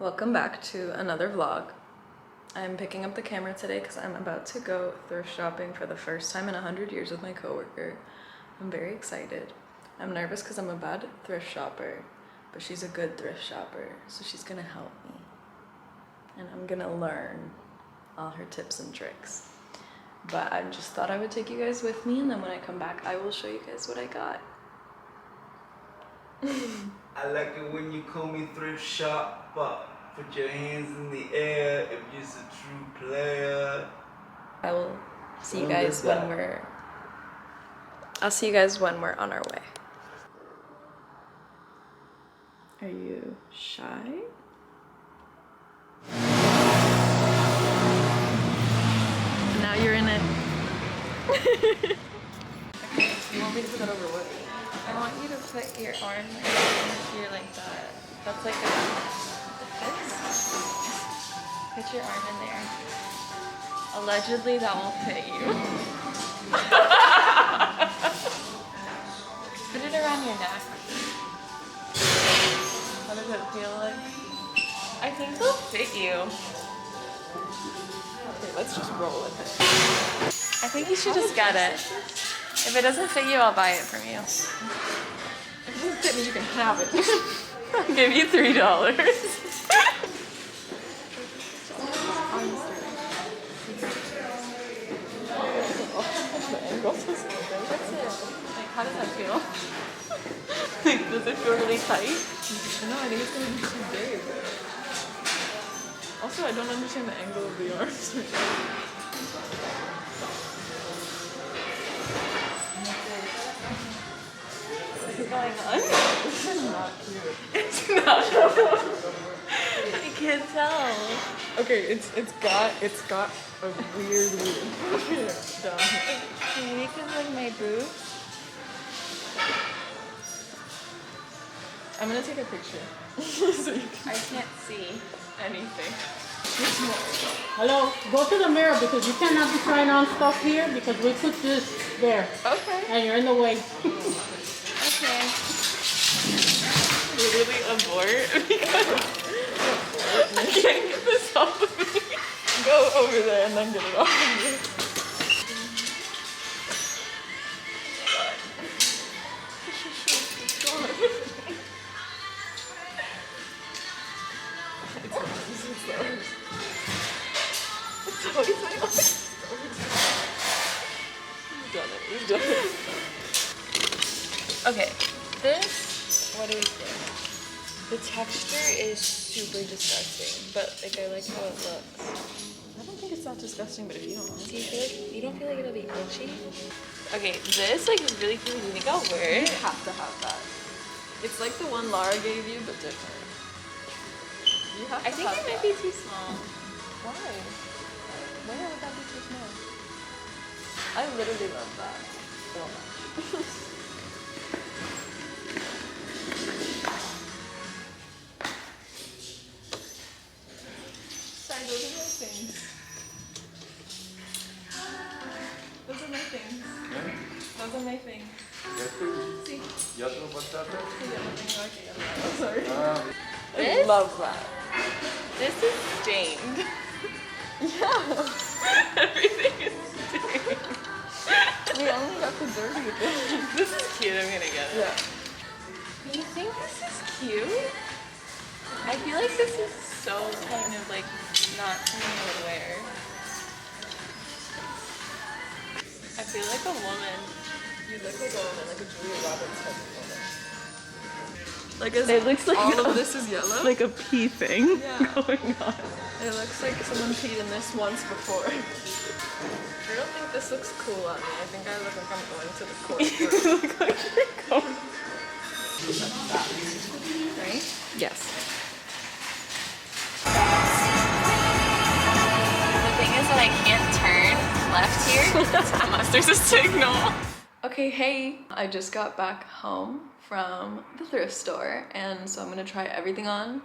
Welcome back to another vlog. I'm picking up the camera today because I'm about to go thrift shopping for the first time in 100 years with my coworker. I'm very excited. I'm nervous because I'm a bad thrift shopper, but she's a good thrift shopper, so she's gonna help me. And I'm gonna learn all her tips and tricks. But I just thought I would take you guys with me, and then when I come back, I will show you guys what I got. I like it when you call me thrift shopper. Put your hands in the air if you're a true player. I will see you guys when I'll see you guys when we're on our way. Are you shy? Now you're in it. Okay, so you want me to put that over what? I want you to put your arm here like that. That's like a fist. Put your arm in there. Allegedly, that won't fit you. Put it around your neck. How does it feel like? I think they'll fit you. Okay, let's just roll with it. I think you should just get it. If it doesn't fit you, I'll buy it from you. If it doesn't fit me, you can have it. I'll give you $3. How does that feel? Like, does it feel really tight? No, I think it's gonna be too big. Also, I don't understand the angle of the arms. What's going on? This is not cute. It's not. I can't tell. Okay, it's got a weird down here. Maybe because like my boobs. I'm gonna take a picture. So you can I can't see anything. Hello, go to the mirror because you cannot be trying on stuff here because we put this there. Okay. And you're in the way. Okay. Literally abort because I can't get this off of me. Go over there and then get it off of you. We've done it. Okay, this, what do we think? The texture is super disgusting, but like I like how it looks. I don't think it's that disgusting, but if you don't want it. You don't feel like it'll be itchy? Okay, this like is really cool. You think I'll wear it? You have to have that. It's like the one Lara gave you, but different. You have to I think it might be too small. Why? Why would that be too small? I literally love that so much. Sorry, those are my things. Those are my things. Yeah? Those are my things. See? Yellow, what's that? I'm sorry. I This? love that. This is stained. Yeah. Everything is stained. We only got the dirty bit. This is cute. I'm gonna get it. Yeah. Do you think this is cute? I feel like this is so kind of like not something I would wear. I feel like a woman. You look like a woman, like a Julia Roberts type of woman. Like It looks like all of this is yellow. like a pee thing Yeah. going on. It looks like someone peed in this once before. I don't think this looks cool on me. I think I look like I'm going to the court. You look like you're going. Right? Yes. The thing is that I can't turn left here unless there's a signal. Okay, hey. I just got back home from the thrift store, and so I'm gonna try everything on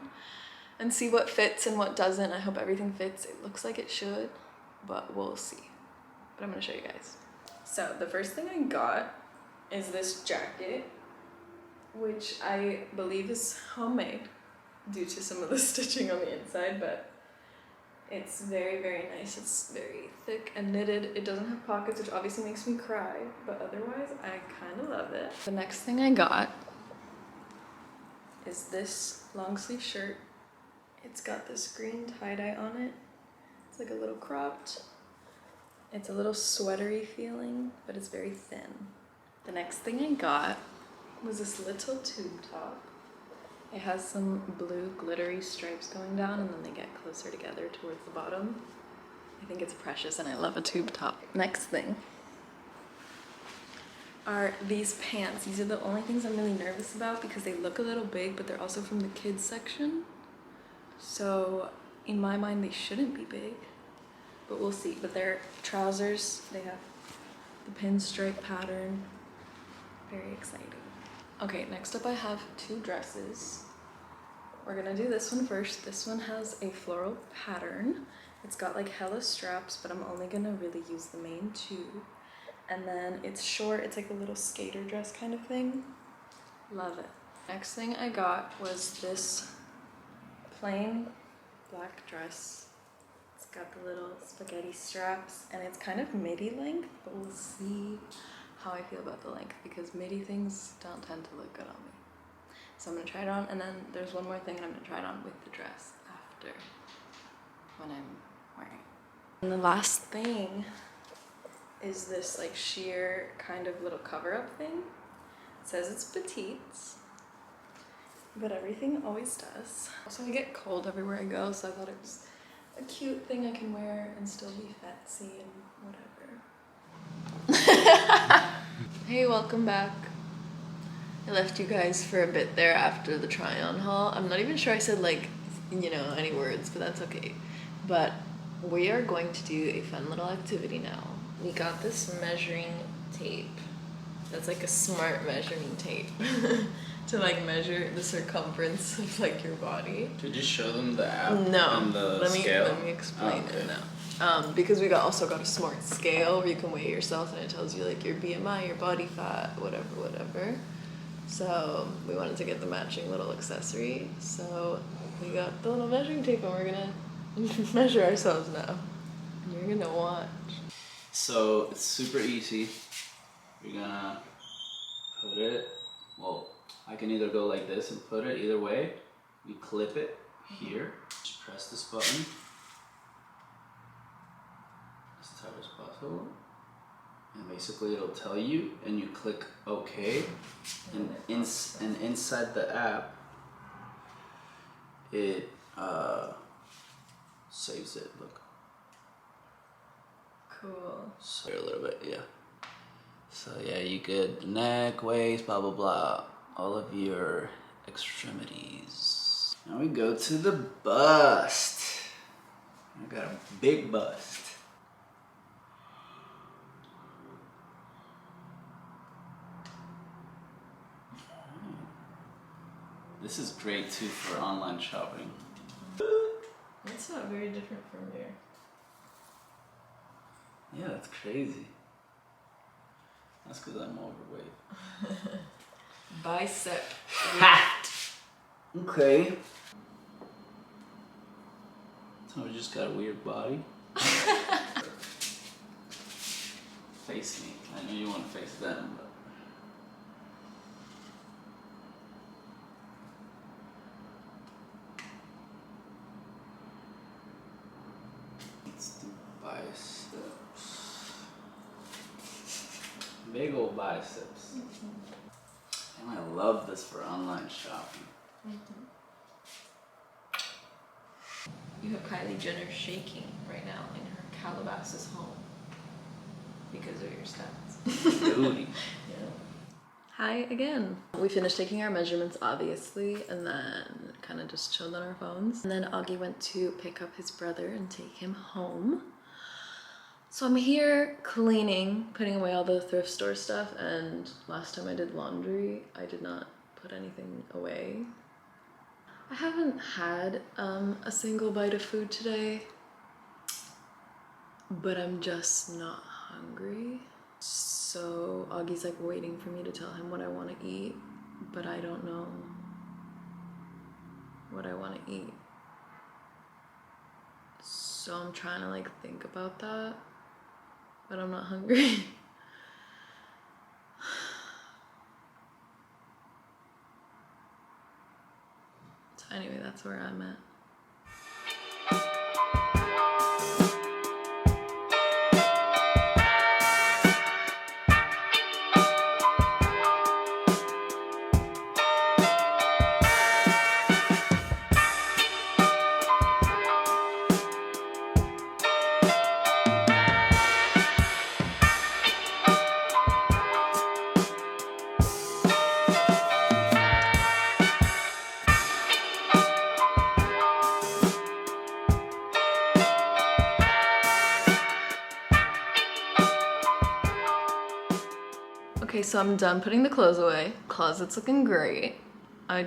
and see what fits and what doesn't. I hope everything fits. It looks like it should, but we'll see. But I'm gonna show you guys. So the first thing I got is this jacket, which I believe is homemade. due to some of the stitching on the inside, but it's very, very nice. It's very thick and knitted. It doesn't have pockets, which obviously makes me cry, but otherwise I kind of love it. The next thing I got is this long sleeve shirt. It's got this green tie-dye on it. It's like a little cropped. It's a little sweatery feeling, but it's very thin. The next thing I got was this little tube top. It has some blue glittery stripes going down and then they get closer together towards the bottom. I think it's precious and I love a tube top. Next thing are these pants. These are the only things I'm really nervous about because they look a little big, but they're also from the kids section. So in my mind, they shouldn't be big, but we'll see. But they're trousers. They have the pinstripe pattern. Very exciting. Okay, next up I have two dresses. We're gonna do this one first. This one has a floral pattern. It's got like hella straps, but I'm only gonna really use the main two. And then it's short, it's like a little skater dress kind of thing. Love it. Next thing I got was this plain black dress. It's got the little spaghetti straps and it's kind of midi length, but we'll see how I feel about the length because midi things don't tend to look good on me. So I'm gonna try it on, and then there's one more thing and I'm gonna try it on with the dress after when I'm wearing it. And the last thing is this like sheer kind of little cover-up thing. It says it's petites, but everything always does. Also, I get cold everywhere I go, so I thought it was a cute thing I can wear and still be fancy and whatever. Hey, welcome back. I left you guys for a bit there after the try-on haul. I'm not even sure I said like, you know, any words, but that's okay. But we are going to do a fun little activity now. We got this measuring tape. That's like a smart measuring tape to like measure the circumference of like your body. Did you show them the app? No. And the Let scale? me explain okay. it now. Because we also got a smart scale where you can weigh yourself and it tells you like your BMI, your body fat, whatever. So we wanted to get the matching little accessory. So we got the little measuring tape and we're gonna measure ourselves now. You're gonna watch. So it's super easy. You're gonna put it, well, I can either go like this and put it either way. You clip it here, just press this button. As tight as possible. And basically it'll tell you and you click OK. And inside the app, it saves it, look. Cool. So a little bit, yeah. So yeah, you get the neck, waist, blah blah blah, all of your extremities. Now we go to the bust. I got a big bust. This is great too for online shopping. It's not very different from here. Yeah, that's crazy. That's because I'm overweight. Bicep. Ha! Okay. So we just got a weird body. Face me. I know you want to face them, but. Let's do biceps. Big old biceps. And I love this for online shopping. You have Kylie Jenner shaking right now in her Calabasas home because of your stats. Booty. Yeah. Hi again. We finished taking our measurements, obviously, and then kind of just chilled on our phones. And then Augie went to pick up his brother and take him home. So I'm here cleaning, putting away all the thrift store stuff, and last time I did laundry, I did not put anything away. I haven't had a single bite of food today, but I'm just not hungry. So Augie's like waiting for me to tell him what I want to eat, but I don't know what I want to eat. So I'm trying to like think about that, but I'm not hungry. So anyway, that's where I'm at. Okay, so I'm done putting the clothes away. Closet's looking great. I'm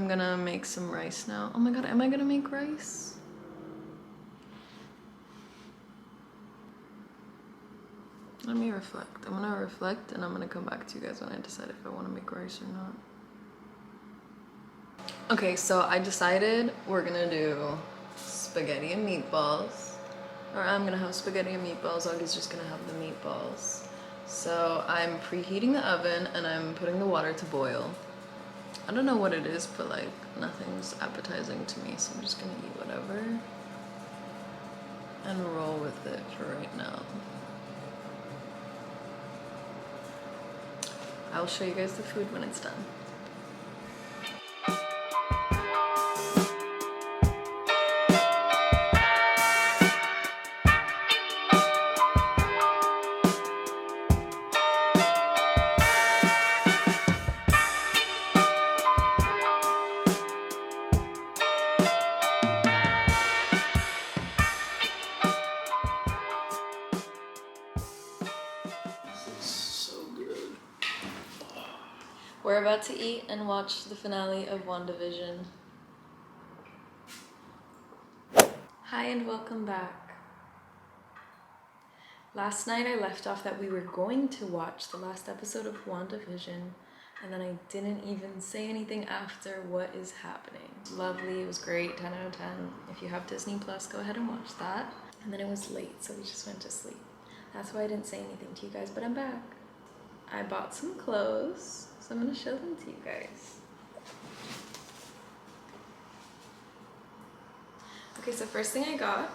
gonna make some rice now. Oh my god, am I gonna make rice? Let me reflect. I'm gonna reflect and I'm gonna come back to you guys when I decide if I wanna make rice or not. Okay, so I decided we're gonna do spaghetti and meatballs. Or I'm gonna have spaghetti and meatballs. Augie's just gonna have the meatballs. So I'm preheating the oven and I'm putting the water to boil. I don't know what it is, but like nothing's appetizing to me, so I'm just gonna eat whatever and roll with it for right now. I'll show you guys the food when it's done. We're about to eat and watch the finale of WandaVision. Hi and welcome back. Last night I left off that we were going to watch the last episode of WandaVision, and then I didn't even say anything after what is happening. Lovely, it was great, 10 out of 10. If you have Disney Plus, go ahead and watch that. And then it was late, so we just went to sleep. That's why I didn't say anything to you guys, but I'm back. I bought some clothes, so I'm gonna show them to you guys. Okay, so first thing I got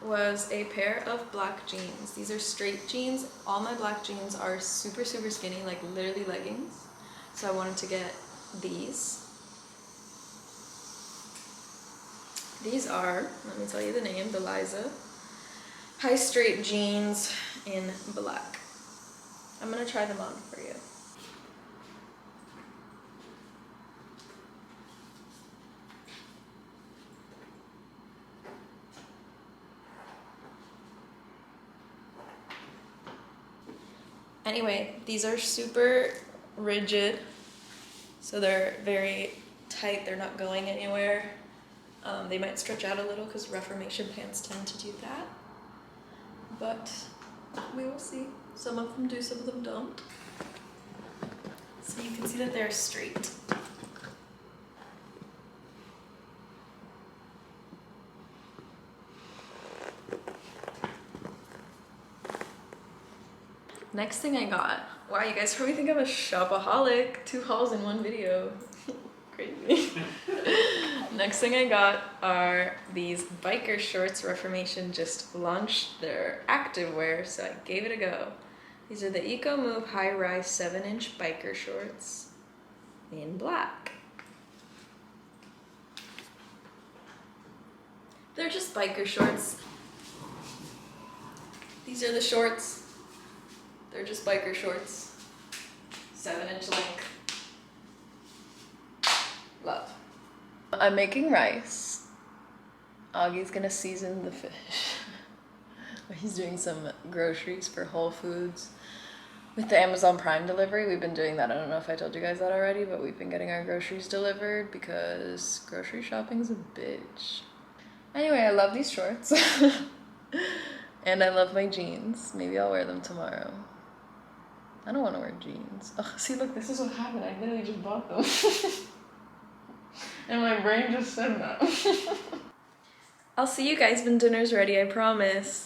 was a pair of black jeans. These are straight jeans. All my black jeans are super, super skinny, like literally leggings. So I wanted to get these. These are, let me tell you the name, the Liza high straight jeans in black. I'm gonna try them on for you. Anyway, these are super rigid, so they're very tight, they're not going anywhere. They might stretch out a little because Reformation pants tend to do that, but we will see. Some of them do, some of them don't. So you can see that they're straight. Next thing I got, wow, you guys probably think I'm a shopaholic. 2 hauls in one video. Crazy. Next thing I got are these biker shorts. Reformation just launched their activewear, so I gave it a go. These are the Eco Move High Rise 7-inch biker shorts in black. They're just biker shorts. These are the shorts. They're just biker shorts. 7-inch length. Love. I'm making rice. Augie's gonna season the fish. He's doing some groceries for Whole Foods. With the Amazon Prime delivery, we've been doing that. I don't know if I told you guys that already, but we've been getting our groceries delivered because grocery shopping's a bitch. Anyway, I love these shorts. And I love my jeans. Maybe I'll wear them tomorrow. I don't want to wear jeans. Oh, see, look, this is what happened. I literally just bought them. And my brain just said that. I'll see you guys when dinner's ready, I promise.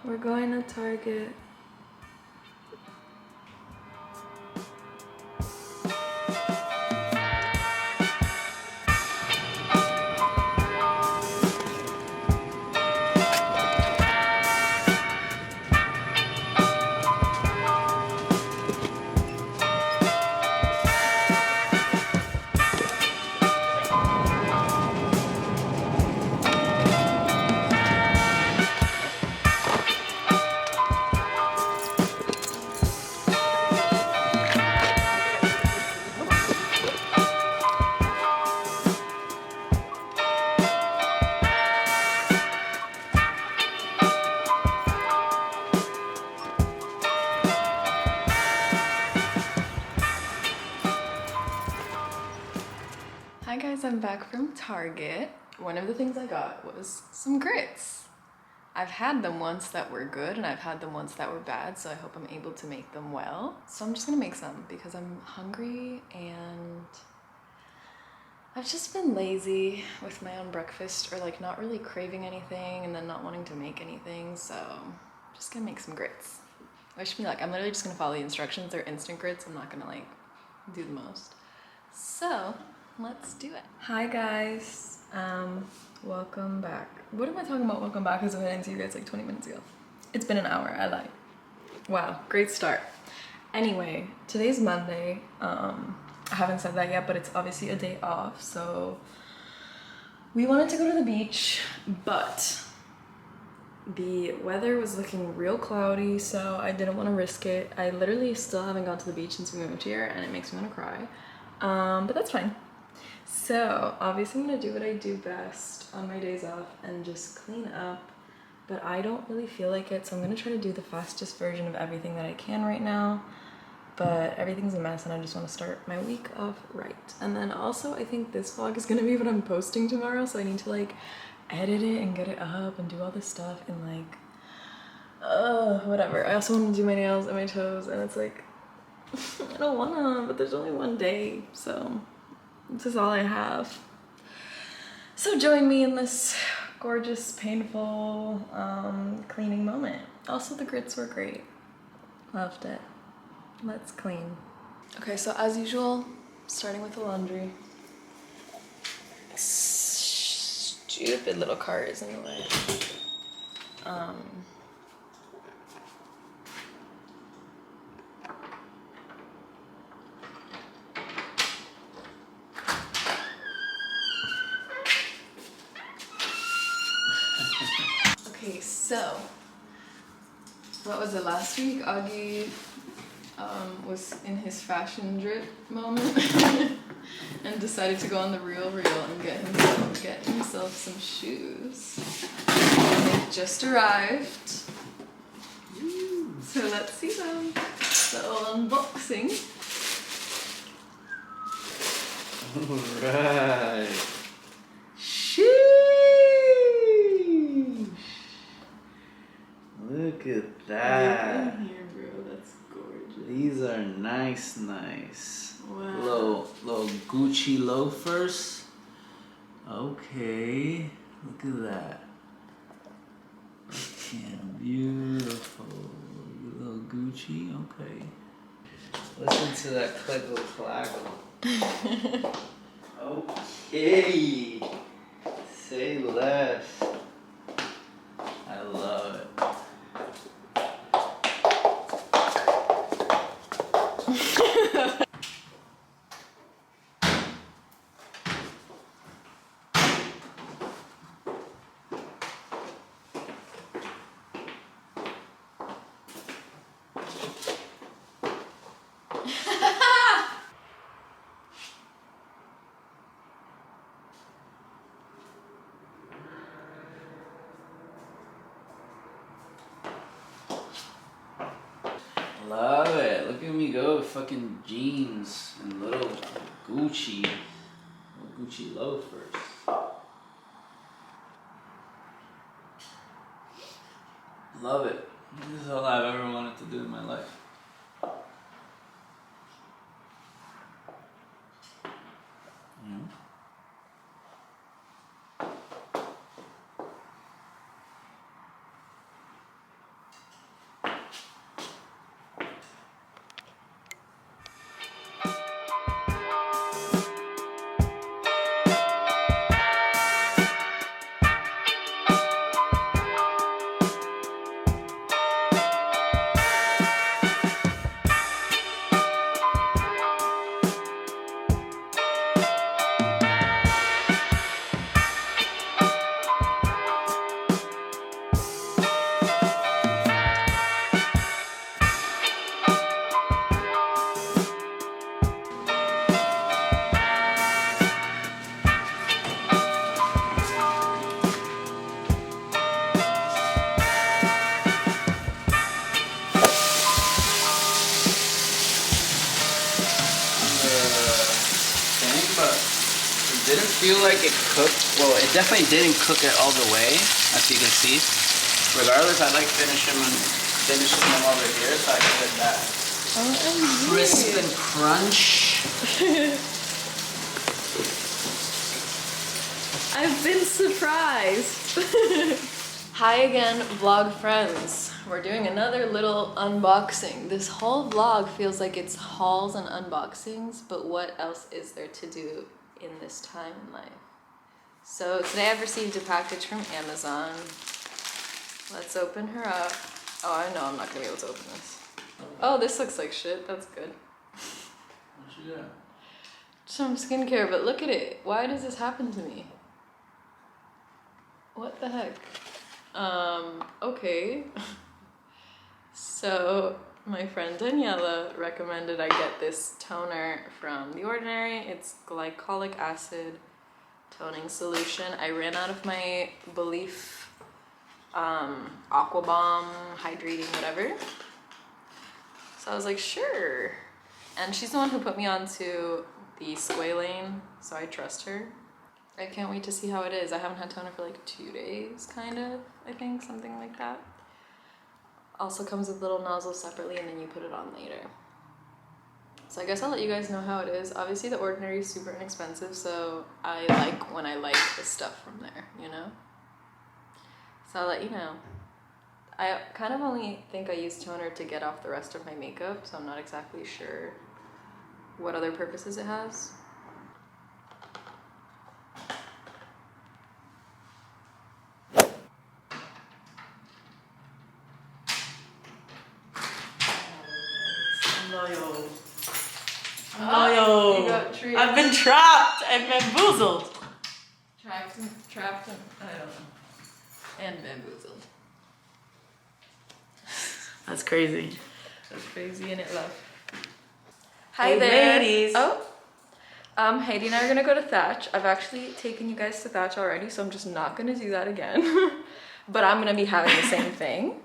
We're going to Target. Hi guys, I'm back from Target. One of the things I got was some grits. I've had them once that were good and I've had them once that were bad, so I hope I'm able to make them well. So I'm just gonna make some because I'm hungry and I've just been lazy with my own breakfast, or like not really craving anything and then not wanting to make anything, so I'm just gonna make some grits. Wish me luck. I'm literally just gonna follow the instructions. They're instant grits. I'm not gonna like do the most. So let's do it. Hi guys, welcome back. What am I talking about welcome back as if I didn't see you guys like 20 minutes ago? It's been an hour, I lied. Wow, great start. Anyway, today's Monday. I haven't said that yet, but it's obviously a day off, so we wanted to go to the beach, but the weather was looking real cloudy, so I didn't want to risk it. I literally still haven't gone to the beach since we moved here, and it makes me want to cry. But that's fine. So obviously I'm gonna do what I do best on my days off and just clean up, but I don't really feel like it, so I'm gonna try to do the fastest version of everything that I can right now. But everything's a mess and I just want to start my week off right. And then also I think this vlog is gonna be what I'm posting tomorrow, so I need to like edit it and get it up and do all this stuff and like whatever. I also want to do my nails and my toes, and it's like I don't wanna, but there's only one day, so this is all I have. So join me in this gorgeous, painful cleaning moment. Also, the grits were great. Loved it. Let's clean. Okay, so as usual, starting with the laundry. Stupid little car is in the way. Okay, so what was it last week? Augie was in his fashion drip moment and decided to go on the real and get himself some shoes. And they just arrived. So let's see them. Little unboxing. Alright. Sheesh. Look at that. Look in here, bro. That's gorgeous. These are nice. Wow. Little Gucci loafers. Okay. Look at that. Okay, beautiful. Little Gucci. Okay. Listen to that clickle clackle. Okay. Say less. I love it. Love it. Look at me go with fucking jeans and little Gucci loafers. Love it. This is all I've ever wanted to do in my life. You know? But it didn't feel like it cooked. Well, it definitely didn't cook it all the way, as you can see. Regardless, I like finishing them over here, so I get that crisp and crunch. I've been surprised. Hi again, vlog friends. We're doing another little unboxing. This whole vlog feels like it's hauls and unboxings, but what else is there to do in this time in life? So today I've received a package from Amazon. Let's open her up. Oh, I know I'm not gonna be able to open this. Oh, this looks like shit. That's good. What you got? Some skincare, but look at it. Why does this happen to me? What the heck? Okay. So my friend Daniela recommended I get this toner from The Ordinary. It's glycolic acid toning solution. I ran out of my Belief Aqua Bomb hydrating whatever. So I was like, sure. And she's the one who put me onto the squalane, so I trust her. I can't wait to see how it is. I haven't had toner for like 2 days, kind of, I think, something like that. Also comes with little nozzles separately, and then you put it on later. So I guess I'll let you guys know how it is. Obviously The Ordinary is super inexpensive, so I like when I like the stuff from there, you know? So I'll let you know. I kind of only think I use toner to get off the rest of my makeup, so I'm not exactly sure what other purposes it has. Loyal. You got treated. I've been trapped and bamboozled. Trapped and I don't know. And bamboozled. That's crazy. That's crazy, and it love. Hey, Hi there. ladies. Oh. Heidi and I are gonna go to Thatch. I've actually taken you guys to Thatch already, so I'm just not gonna do that again. But I'm gonna be having the same thing.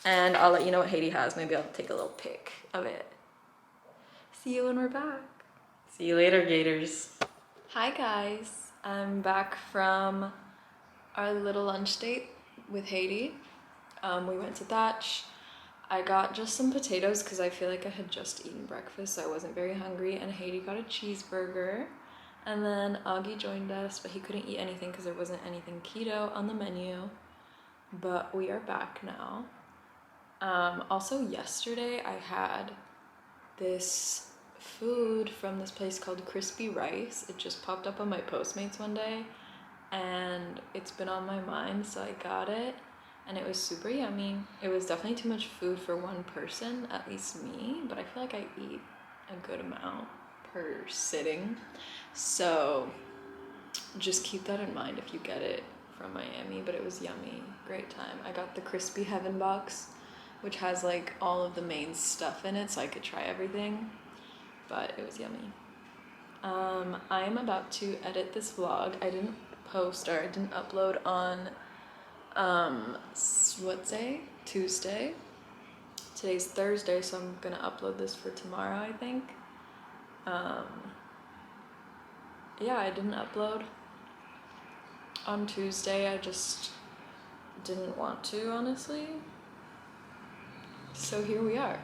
And I'll let you know what Haiti has. Maybe I'll take a little pic of it. See you when we're back. See you later, Gators. Hi guys. I'm back from our little lunch date with Haiti. We went to Thatch. I got just some potatoes because I feel like I had just eaten breakfast, so I wasn't very hungry. And Haiti got a cheeseburger. And then Augie joined us, but he couldn't eat anything because there wasn't anything keto on the menu. But we are back now. Also yesterday I had this food from this place called Crispy Rice. It just popped up on my Postmates one day and it's been on my mind, so I got it and it was super yummy. It was definitely too much food for one person, at least me, but I feel like I eat a good amount per sitting. So just keep that in mind if you get it from Miami, but it was yummy, great time. I got the Crispy Heaven box, which has like all of the main stuff in it so I could try everything, but it was yummy. I am about to edit this vlog. I didn't post or I didn't upload on what day? Tuesday. Today's Thursday, so I'm gonna upload this for tomorrow, I think. Yeah, I didn't upload on Tuesday. I just didn't want to, honestly. So here we are.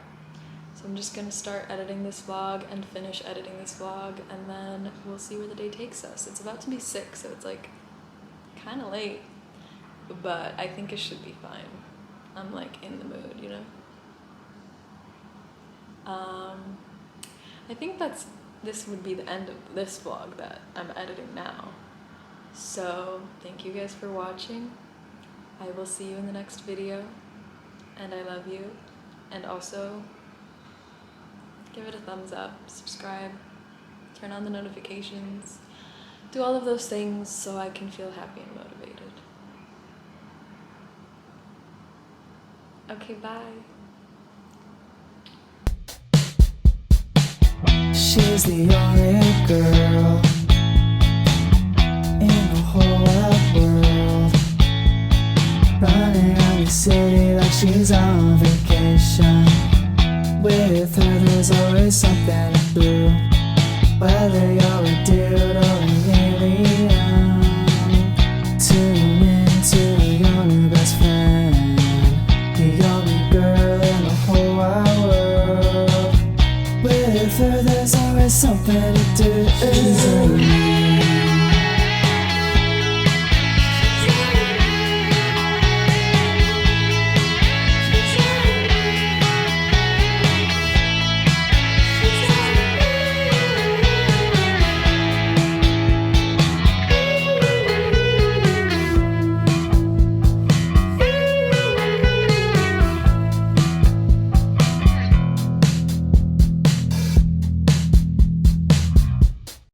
So I'm just gonna start editing this vlog and finish editing this vlog, and then we'll see where the day takes us. It's about to be 6, so it's like kind of late, but I think it should be fine. I'm like in the mood, you know? I think this would be the end of this vlog that I'm editing now. So thank you guys for watching. I will see you in the next video, and I love you. And also give it a thumbs up, subscribe, turn on the notifications, do all of those things so I can feel happy and motivated. Okay, bye. She's the only girl